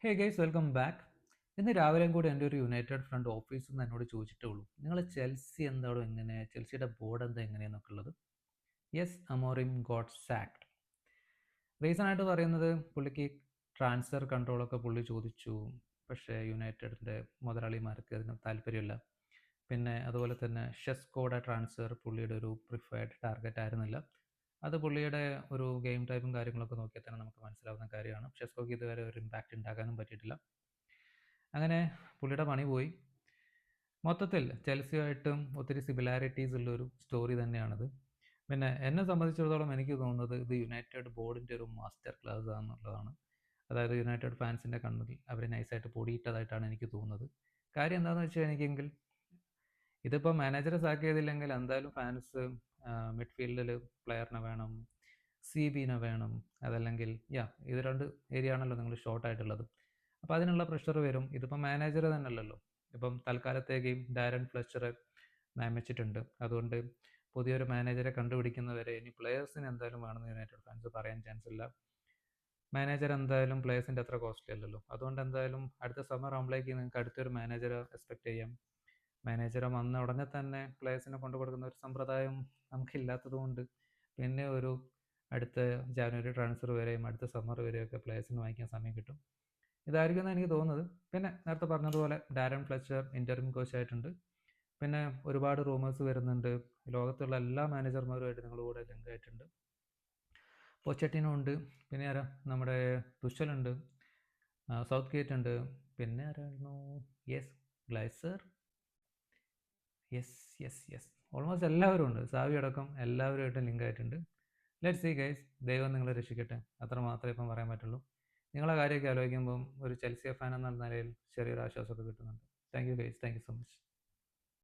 Hey guys, welcome back. ഇന്ന് രാവിലെയും കൂടി എൻ്റെ ഒരു യുണൈറ്റഡ് ഫ്രണ്ട് ഓഫീസിൽ നിന്ന് എന്നോട് ചോദിച്ചിട്ടേ ഉള്ളൂ, നിങ്ങൾ ചെൽസി എന്താണോ എങ്ങനെ, ചെൽസിയുടെ ബോർഡ് എന്താ എങ്ങനെയെന്നൊക്കെ ഉള്ളത്. Yes, Amorim got sacked. Reason ആയിട്ട് പറയുന്നത് പുള്ളിക്ക് ട്രാൻസ്ഫർ കൺട്രോളൊക്കെ പുള്ളി ചോദിച്ചു, പക്ഷേ യുണൈറ്റഡിൻ്റെ മുതലാളിമാർക്ക് അതിന് താല്പര്യമില്ല. പിന്നെ അതുപോലെ തന്നെ ഷെസ്കോയുടെ ട്രാൻസ്ഫർ പുള്ളിയുടെ ഒരു പ്രിഫേർഡ് ടാർഗറ്റ് ആയിരുന്നില്ല. അത് പുള്ളിയുടെ ഒരു ഗെയിം ടൈപ്പും കാര്യങ്ങളൊക്കെ നോക്കിയാൽ തന്നെ നമുക്ക് മനസ്സിലാവുന്ന കാര്യമാണ്. ഷെസ്കോക്ക് ഇതുവരെ ഒരു ഇമ്പാക്റ്റ് ഉണ്ടാക്കാനും പറ്റിയിട്ടില്ല. അങ്ങനെ പുള്ളിയുടെ പണി പോയി. മൊത്തത്തിൽ ചെൽസിയുമായിട്ടും ഒത്തിരി സിമിലാരിറ്റീസ് ഉള്ളൊരു സ്റ്റോറി തന്നെയാണിത്. പിന്നെ എന്നെ സംബന്ധിച്ചിടത്തോളം എനിക്ക് തോന്നുന്നത് ഇത് യുണൈറ്റഡ് ബോർഡിൻ്റെ ഒരു മാസ്റ്റർ ക്ലാസ് ആണെന്നുള്ളതാണ്. അതായത് യുണൈറ്റഡ് ഫാൻസിൻ്റെ കണ്ണിൽ അവർ നൈസായിട്ട് പൊടിയിട്ടതായിട്ടാണ് എനിക്ക് തോന്നുന്നത്. കാര്യം എന്താണെന്ന് വെച്ചാൽ എനിക്കെങ്കിൽ ഇതിപ്പോൾ മാനേജറെ സാക്ക് ചെയ്തില്ലെങ്കിൽ എന്തായാലും ഫാൻസ് മിഡ്ഫീൽഡിൽ പ്ലെയറിനെ വേണം, സി ബിനെ വേണം, അതല്ലെങ്കിൽ ഇത് രണ്ട് ഏരിയ ആണല്ലോ നിങ്ങൾ ഷോർട്ട് ആയിട്ടുള്ളത്. അപ്പോൾ അതിനുള്ള പ്രഷർ വരും. ഇതിപ്പോൾ മാനേജർ തന്നെ അല്ലല്ലോ, ഇപ്പം തൽക്കാലത്തേക്കും ഡാരൻ ഫ്ലെച്ചറെ നിയമിച്ചിട്ടുണ്ട്. അതുകൊണ്ട് പുതിയൊരു മാനേജറെ കണ്ടുപിടിക്കുന്നവരെ ഇനി പ്ലെയേഴ്സിന് എന്തായാലും വേണമെന്ന് യുണൈറ്റഡ് ഫാൻസ് പറയാൻ ചാൻസ് ഇല്ല. മാനേജർ എന്തായാലും പ്ലേയേഴ്സിൻ്റെ അത്ര കോസ്റ്റ്ലി അല്ലല്ലോ. അതുകൊണ്ട് എന്തായാലും അടുത്ത സമ്മർ ആകുമ്പോഴേക്ക് നിങ്ങൾക്ക് അടുത്തൊരു മാനേജറെ എക്സ്പെക്ട് ചെയ്യാം. മാനേജറെ വന്ന ഉടനെ തന്നെ പ്ലേയേഴ്സിനെ കൊണ്ടു കൊടുക്കുന്ന ഒരു സമ്പ്രദായം നമുക്കില്ലാത്തത് കൊണ്ട് പിന്നെ ഒരു അടുത്ത ജാനുവരി ട്രാൻസ്ഫർ വരെയും അടുത്ത സമ്മർ വരെയൊക്കെ പ്ലേയേഴ്സിന് വാങ്ങിക്കാൻ സമയം കിട്ടും. ഇതായിരിക്കും എന്നാണ് എനിക്ക് തോന്നുന്നത്. പിന്നെ നേരത്തെ പറഞ്ഞതുപോലെ ഡാരൻ ഫ്ലെച്ചർ ഇൻ്ററിം കോച്ചായിട്ടുണ്ട്. പിന്നെ ഒരുപാട് റൂമേഴ്സ് വരുന്നുണ്ട്. ലോകത്തുള്ള എല്ലാ മാനേജർമാരുമായിട്ട് നിങ്ങൾ കൂടെ ലിങ്ക് ആയിട്ടുണ്ട്. പൊച്ചറ്റിനോ ഉണ്ട്, പിന്നെ ആരാ, നമ്മുടെ തുഷലുണ്ട്, സൗത്ത് ഗേറ്റ് ഉണ്ട്, പിന്നെ ആരായിരുന്നു, yes Glazer, yes yes yes almost എല്ലാവരും ഉണ്ട്. സാവി അടക്കം എല്ലാവരുമായിട്ടും ലിങ്ക് ആയിട്ടുണ്ട്. ലെറ്റ്സ് സീ ഗൈസ്, ദൈവം നിങ്ങളെ രക്ഷിക്കട്ടെ, അത്ര മാത്രമേ ഇപ്പം പറയാൻ പറ്റുള്ളൂ. നിങ്ങളെ കാര്യമൊക്കെ ആലോചിക്കുമ്പം ഒരു ചെൽസിയ ഫാൻ എന്ന നിലയിൽ ചെറിയൊരു ആശ്വാസമൊക്കെ കിട്ടുന്നുണ്ട്. Thank you guys, thank you so much.